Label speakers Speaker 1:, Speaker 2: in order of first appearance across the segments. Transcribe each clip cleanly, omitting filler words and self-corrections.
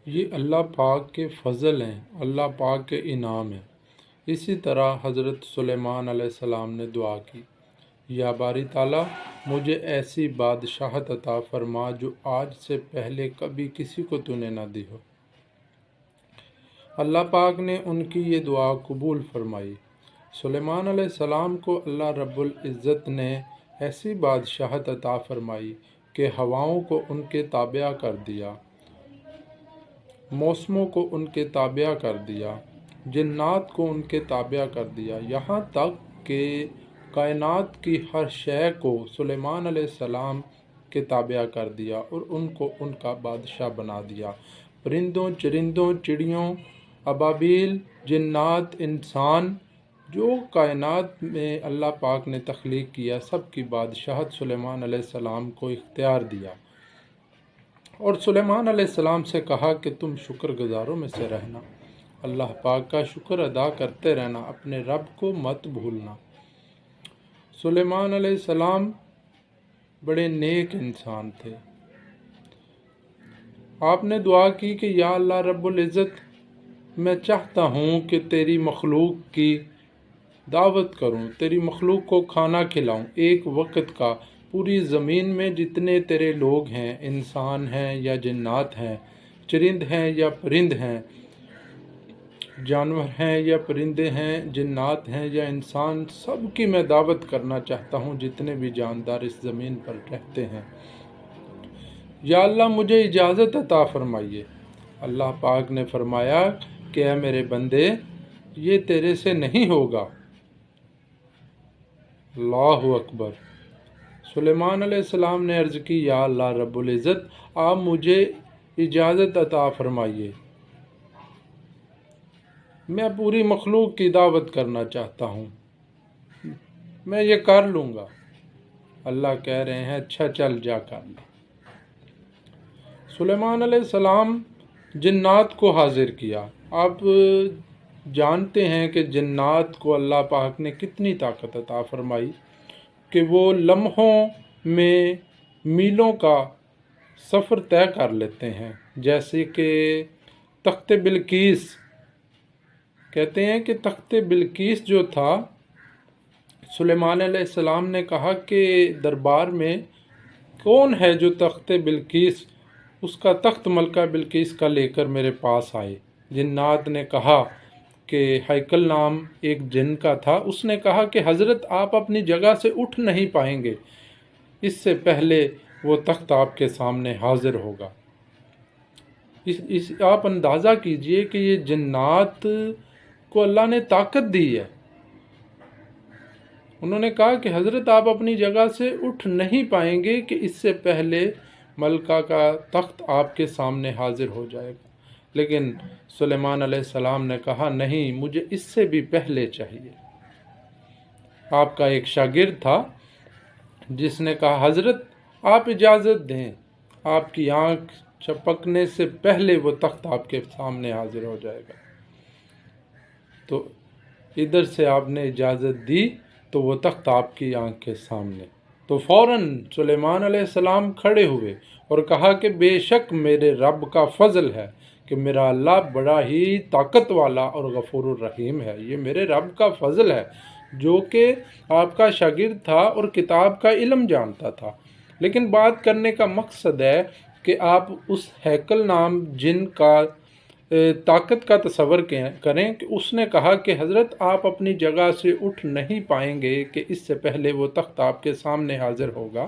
Speaker 1: یہ اللہ پاک کے فضل ہیں، اللہ پاک کے انعام ہیں۔ اسی طرح حضرت سلیمان علیہ السلام نے دعا کی، یا باری تعالیٰ مجھے ایسی بادشاہت عطا فرما جو آج سے پہلے کبھی کسی کو تو نے نہ دی ہو۔ اللہ پاک نے ان کی یہ دعا قبول فرمائی۔ سلیمان علیہ السلام کو اللہ رب العزت نے ایسی بادشاہت عطا فرمائی کہ ہواؤں کو ان کے تابع کر دیا، موسموں کو ان کے تابع کر دیا، جنات کو ان کے تابع کر دیا، یہاں تک کہ کائنات کی ہر شے کو سلیمان علیہ السلام کے تابع کر دیا اور ان کو ان کا بادشاہ بنا دیا۔ پرندوں، چرندوں، چڑیوں، ابابیل، جنات، انسان، جو کائنات میں اللہ پاک نے تخلیق کیا، سب کی بادشاہت سلیمان علیہ السلام کو اختیار دیا، اور سلیمان علیہ السلام سے کہا کہ تم شکر گزاروں میں سے رہنا، اللہ پاک کا شکر ادا کرتے رہنا، اپنے رب کو مت بھولنا۔ سلیمان علیہ السلام بڑے نیک انسان تھے۔ آپ نے دعا کی کہ یا اللہ رب العزت، میں چاہتا ہوں کہ تیری مخلوق کی دعوت کروں، تیری مخلوق کو کھانا کھلاؤں، ایک وقت کا، پوری زمین میں جتنے تیرے لوگ ہیں، انسان ہیں یا جنات ہیں، چرند ہیں یا پرند ہیں، جانور ہیں یا پرندے ہیں، جنات ہیں یا انسان، سب کی میں دعوت کرنا چاہتا ہوں، جتنے بھی جاندار اس زمین پر رہتے ہیں۔ یا اللہ مجھے اجازت عطا فرمائیے۔ اللہ پاک نے فرمایا کہ اے میرے بندے، یہ تیرے سے نہیں ہوگا۔ اللہ اکبر۔ سلیمان علیہ السلام نے عرض کی، یا اللہ رب العزت، آپ مجھے اجازت عطا فرمائیے، میں پوری مخلوق کی دعوت کرنا چاہتا ہوں، میں یہ کر لوں گا۔ اللہ کہہ رہے ہیں اچھا چل جا کر لے۔ سلیمان علیہ السلام جنات کو حاضر کیا۔ آپ جانتے ہیں کہ جنات کو اللہ پاک نے کتنی طاقت عطا فرمائی کہ وہ لمحوں میں میلوں کا سفر طے کر لیتے ہیں۔ جیسے کہ تخت بلقیس، کہتے ہیں کہ تخت بلقیس جو تھا، سلیمان علیہ السلام نے کہا کہ دربار میں کون ہے جو تخت بلقیس، اس کا تخت ملکہ بلقیس کا لے کر میرے پاس آئے۔ جنات نے کہا کہ ہیکل نام ایک جن کا تھا، اس نے کہا کہ حضرت آپ اپنی جگہ سے اٹھ نہیں پائیں گے، اس سے پہلے وہ تخت آپ کے سامنے حاضر ہوگا۔ آپ اندازہ کیجئے کہ یہ جنات کو اللہ نے طاقت دی ہے۔ انہوں نے کہا کہ حضرت آپ اپنی جگہ سے اٹھ نہیں پائیں گے کہ اس سے پہلے ملکہ کا تخت آپ کے سامنے حاضر ہو جائے گا۔ لیکن سلیمان علیہ السلام نے کہا نہیں، مجھے اس سے بھی پہلے چاہیے۔ آپ کا ایک شاگرد تھا جس نے کہا حضرت آپ اجازت دیں، آپ کی آنکھ چپکنے سے پہلے وہ تخت آپ کے سامنے حاضر ہو جائے گا۔ تو ادھر سے آپ نے اجازت دی تو وہ تخت آپ کی آنکھ کے سامنے، تو فوراً سلیمان علیہ السلام کھڑے ہوئے اور کہا کہ بے شک میرے رب کا فضل ہے کہ میرا اللہ بڑا ہی طاقت والا اور غفور الرحیم ہے۔ یہ میرے رب کا فضل ہے جو کہ آپ کا شاگرد تھا اور کتاب کا علم جانتا تھا۔ لیکن بات کرنے کا مقصد ہے کہ آپ اس ہیکل نام جن کا طاقت کا تصور کریں کہ اس نے کہا کہ حضرت آپ اپنی جگہ سے اٹھ نہیں پائیں گے کہ اس سے پہلے وہ تخت آپ کے سامنے حاضر ہوگا۔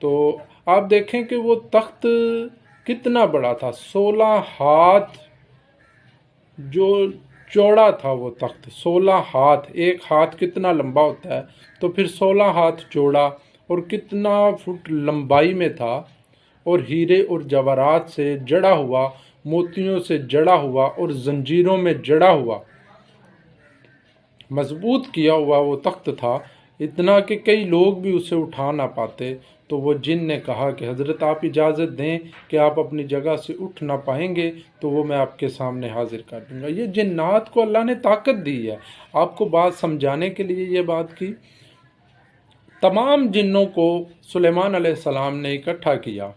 Speaker 1: تو آپ دیکھیں کہ وہ تخت کتنا بڑا تھا، 16 ہاتھ جو چوڑا تھا وہ تخت، 16 ہاتھ، ایک ہاتھ کتنا لمبا ہوتا ہے، تو پھر 16 ہاتھ چوڑا، اور کتنا فٹ لمبائی میں تھا، اور ہیرے اور جواہرات سے جڑا ہوا، موتیوں سے جڑا ہوا اور زنجیروں میں جڑا ہوا، مضبوط کیا ہوا وہ تخت تھا، اتنا کہ کئی لوگ بھی اسے اٹھا نہ پاتے۔ تو وہ جن نے کہا کہ حضرت آپ اجازت دیں کہ آپ اپنی جگہ سے اٹھ نہ پائیں گے تو وہ میں آپ کے سامنے حاضر کر دوں گا۔ یہ جنات کو اللہ نے طاقت دی ہے۔ آپ کو بات سمجھانے کے لیے یہ بات کی، تمام جنوں کو سلیمان علیہ السلام نے اکٹھا کیا،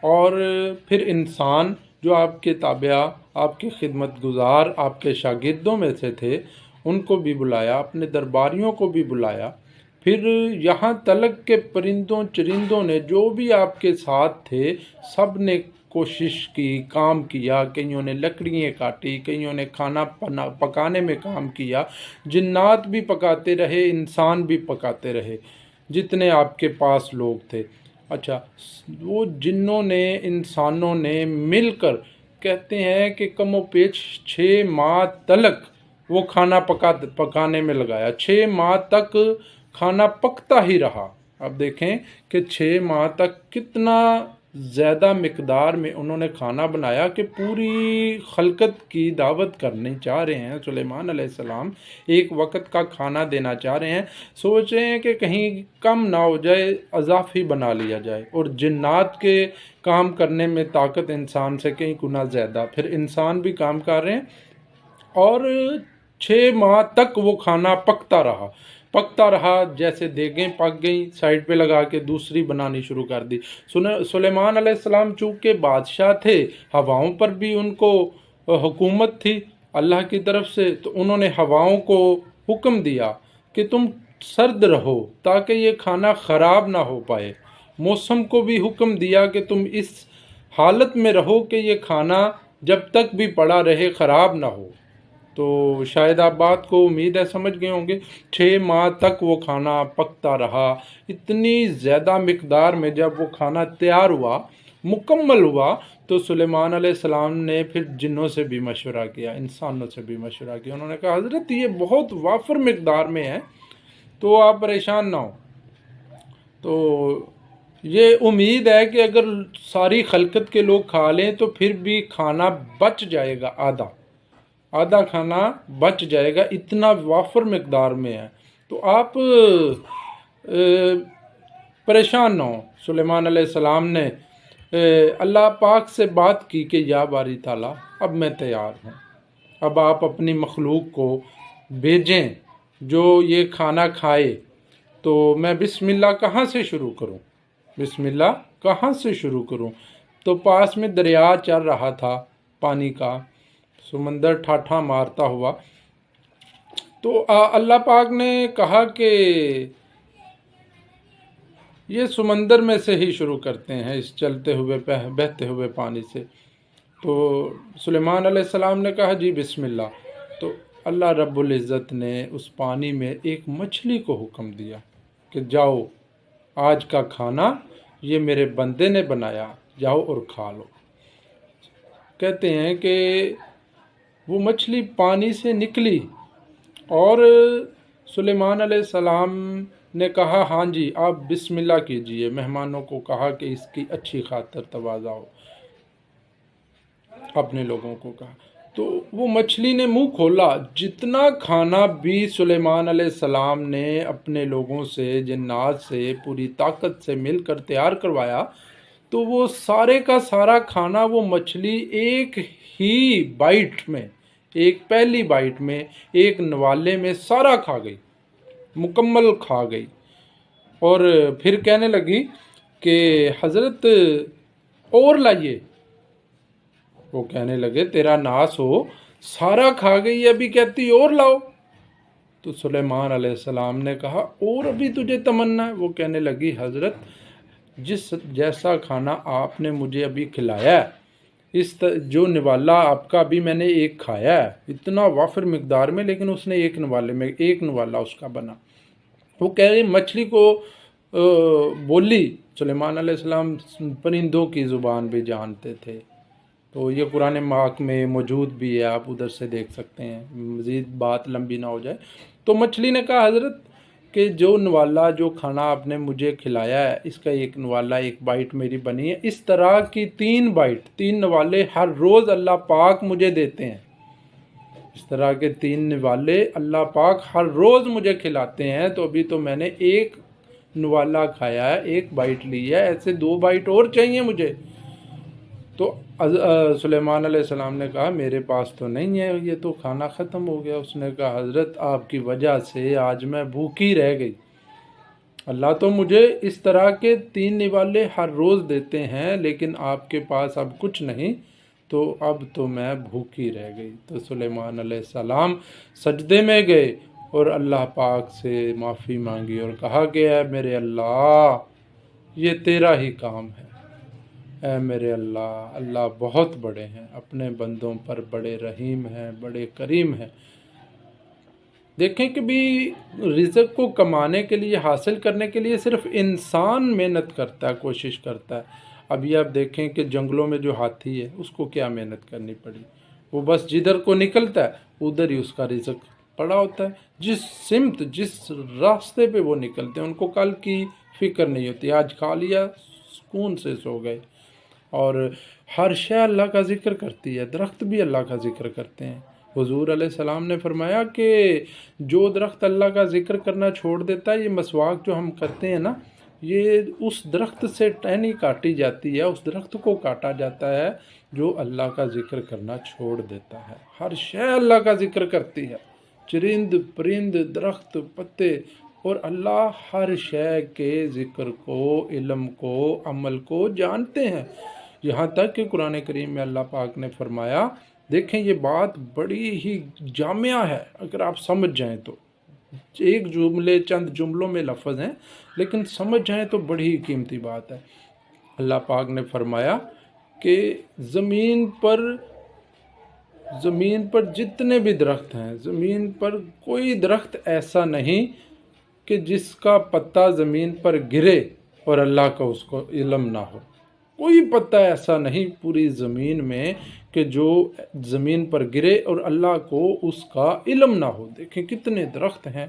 Speaker 1: اور پھر انسان جو آپ کے تابعہ، آپ کے خدمت گزار، آپ کے شاگردوں میں سے تھے، ان کو بھی بلایا، اپنے درباریوں کو بھی بلایا، پھر یہاں تلک کے پرندوں چرندوں نے جو بھی آپ کے ساتھ تھے سب نے کوشش کی، کام کیا، کئیوں نے لکڑیاں کاٹی، کئیوں نے کھانا پکانے میں کام کیا، جنات بھی پکاتے رہے، انسان بھی پکاتے رہے، جتنے آپ کے پاس لوگ تھے۔ اچھا، وہ جنوں نے انسانوں نے مل کر کہتے ہیں کہ کم و بیش 6 ماہ تلک وہ کھانا پکانے میں لگایا، 6 ماہ تک کھانا پکتا ہی رہا۔ اب دیکھیں کہ 6 ماہ تک کتنا زیادہ مقدار میں انہوں نے کھانا بنایا کہ پوری خلقت کی دعوت کرنی چاہ رہے ہیں سلیمان علیہ السلام، ایک وقت کا کھانا دینا چاہ رہے ہیں، سوچ رہے ہیں کہ کہیں کم نہ ہو جائے، اضافی بنا لیا جائے، اور جنات کے کام کرنے میں طاقت انسان سے کئی گنا زیادہ، پھر انسان بھی کام کر رہے ہیں، اور 6 ماہ تک وہ کھانا پکتا رہا، جیسے دیگیں پک گئیں سائڈ پہ لگا کے دوسری بنانی شروع کر دی۔ سلیمان علیہ السلام چونکہ بادشاہ تھے، ہواؤں پر بھی ان کو حکومت تھی اللہ کی طرف سے، تو انہوں نے ہواؤں کو حکم دیا کہ تم سرد رہو تاکہ یہ کھانا خراب نہ ہو پائے، موسم کو بھی حکم دیا کہ تم اس حالت میں رہو کہ یہ کھانا جب تک بھی پڑا رہے خراب نہ ہو۔ تو شاید آپ بات کو امید ہے سمجھ گئے ہوں گے، 6 ماہ تک وہ کھانا پکتا رہا، اتنی زیادہ مقدار میں جب وہ کھانا تیار ہوا، مکمل ہوا، تو سلیمان علیہ السلام نے پھر جنوں سے بھی مشورہ کیا، انسانوں سے بھی مشورہ کیا، انہوں نے کہا حضرت یہ بہت وافر مقدار میں ہے تو آپ پریشان نہ ہو، تو یہ امید ہے کہ اگر ساری خلقت کے لوگ کھا لیں تو پھر بھی کھانا بچ جائے گا، آدھا کھانا بچ جائے گا، اتنا وافر مقدار میں ہے، تو آپ پریشان نہ ہوں۔ سلیمان علیہ السلام نے اللہ پاک سے بات کی کہ یا باری تعالیٰ اب میں تیار ہوں، اب آپ اپنی مخلوق کو بھیجیں جو یہ کھانا کھائے، تو میں بسم اللہ کہاں سے شروع کروں؟ تو پاس میں دریا چل رہا تھا پانی کا، سمندر ٹھاٹھا مارتا ہوا، تو اللہ پاک نے کہا کہ یہ سمندر میں سے ہی شروع کرتے ہیں، اس چلتے ہوئے بہتے ہوئے پانی سے۔ تو سلیمان علیہ السلام نے کہا جی بسم اللہ، تو اللہ رب العزت نے اس پانی میں ایک مچھلی کو حکم دیا کہ جاؤ، آج کا کھانا یہ میرے بندے نے بنایا، جاؤ اور کھا لو۔ کہتے ہیں کہ وہ مچھلی پانی سے نکلی اور سلیمان علیہ السلام نے کہا ہاں جی آپ بسم اللہ کیجئے، مہمانوں کو کہا کہ اس کی اچھی خاطر تواضع ہو، اپنے لوگوں کو کہا، تو وہ مچھلی نے منہ کھولا، جتنا کھانا بھی سلیمان علیہ السلام نے اپنے لوگوں سے، جنات سے، پوری طاقت سے مل کر تیار کروایا، تو وہ سارے کا سارا کھانا وہ مچھلی ایک ہی بائٹ میں، ایک پہلی بائٹ میں، ایک نوالے میں سارا کھا گئی، مکمل کھا گئی، اور پھر کہنے لگی کہ حضرت اور لائیے، وہ کہنے لگے تیرا ناس ہو، سارا کھا گئی ابھی کہتی اور لاؤ، تو سلیمان علیہ السلام نے کہا اور ابھی تجھے تمنا ہے؟ وہ کہنے لگی حضرت جیسا کھانا آپ نے مجھے ابھی کھلایا ہے، جو نوالا آپ کا ابھی میں نے ایک کھایا ہے اتنا وافر مقدار میں، لیکن اس نے ایک نوالا اس کا بنا۔ وہ کہہ رہے مچھلی کو بولی، سلیمان علیہ السلام پرندوں کی زبان بھی جانتے تھے، تو یہ قرآن پاک میں موجود بھی ہے، آپ ادھر سے دیکھ سکتے ہیں، مزید بات لمبی نہ ہو جائے۔ تو مچھلی نے کہا حضرت کہ جو نوالا، جو کھانا آپ نے مجھے کھلایا ہے، اس کا ایک نوالا، ایک بائٹ میری بنی ہے، اس طرح کی 3 بائٹ، 3 نوالے ہر روز اللہ پاک مجھے دیتے ہیں، اس طرح کے 3 نوالے اللہ پاک ہر روز مجھے کھلاتے ہیں، تو ابھی تو میں نے ایک نوالا کھایا ہے، ایک بائٹ لی ہے، ایسے 2 بائٹ اور چاہیے مجھے۔ تو سلیمان علیہ السلام نے کہا میرے پاس تو نہیں ہے، یہ تو کھانا ختم ہو گیا۔ اس نے کہا حضرت آپ کی وجہ سے آج میں بھوکی رہ گئی، اللہ تو مجھے اس طرح کے 3 نوالے ہر روز دیتے ہیں، لیکن آپ کے پاس اب کچھ نہیں، تو اب تو میں بھوکی رہ گئی۔ تو سلیمان علیہ السلام سجدے میں گئے اور اللہ پاک سے معافی مانگی اور کہا کہ اے میرے اللہ، یہ تیرا ہی کام ہے۔ اے میرے اللہ، اللہ بہت بڑے ہیں، اپنے بندوں پر بڑے رحیم ہیں، بڑے کریم ہیں۔ دیکھیں کہ بھی رزق کو کمانے کے لیے، حاصل کرنے کے لیے صرف انسان محنت کرتا ہے، کوشش کرتا ہے۔ ابھی آپ دیکھیں کہ جنگلوں میں جو ہاتھی ہے اس کو کیا محنت کرنی پڑی، وہ بس جدھر کو نکلتا ہے ادھر ہی اس کا رزق پڑا ہوتا ہے۔ جس سمت، جس راستے پہ وہ نکلتے ہیں ان کو کل کی فکر نہیں ہوتی، آج کھا لیا سکون سے سو گئے۔ اور ہر شے اللہ کا ذکر کرتی ہے، درخت بھی اللہ کا ذکر کرتے ہیں۔ حضور علیہ السلام نے فرمایا کہ جو درخت اللہ کا ذکر کرنا چھوڑ دیتا ہے، یہ مسواک جو ہم کرتے ہیں نا، یہ اس درخت سے ٹہنی کاٹی جاتی ہے، اس درخت کو کاٹا جاتا ہے جو اللہ کا ذکر کرنا چھوڑ دیتا ہے۔ ہر شے اللہ کا ذکر کرتی ہے، چرند پرند، درخت، پتے، اور اللہ ہر شے کے ذکر کو، علم کو، عمل کو جانتے ہیں۔ یہاں تک کہ قرآن کریم میں اللہ پاک نے فرمایا، دیکھیں یہ بات بڑی ہی جامعہ ہے، اگر آپ سمجھ جائیں تو، ایک جملے، چند جملوں میں لفظ ہیں لیکن سمجھ جائیں تو بڑی ہی قیمتی بات ہے۔ اللہ پاک نے فرمایا کہ زمین پر جتنے بھی درخت ہیں، زمین پر کوئی درخت ایسا نہیں کہ جس کا پتا زمین پر گرے اور اللہ کا اس کو علم نہ ہو۔ کوئی پتا ایسا نہیں پوری زمین میں کہ جو زمین پر گرے اور اللہ کو اس کا علم نہ ہو۔ دیکھیں کتنے درخت ہیں،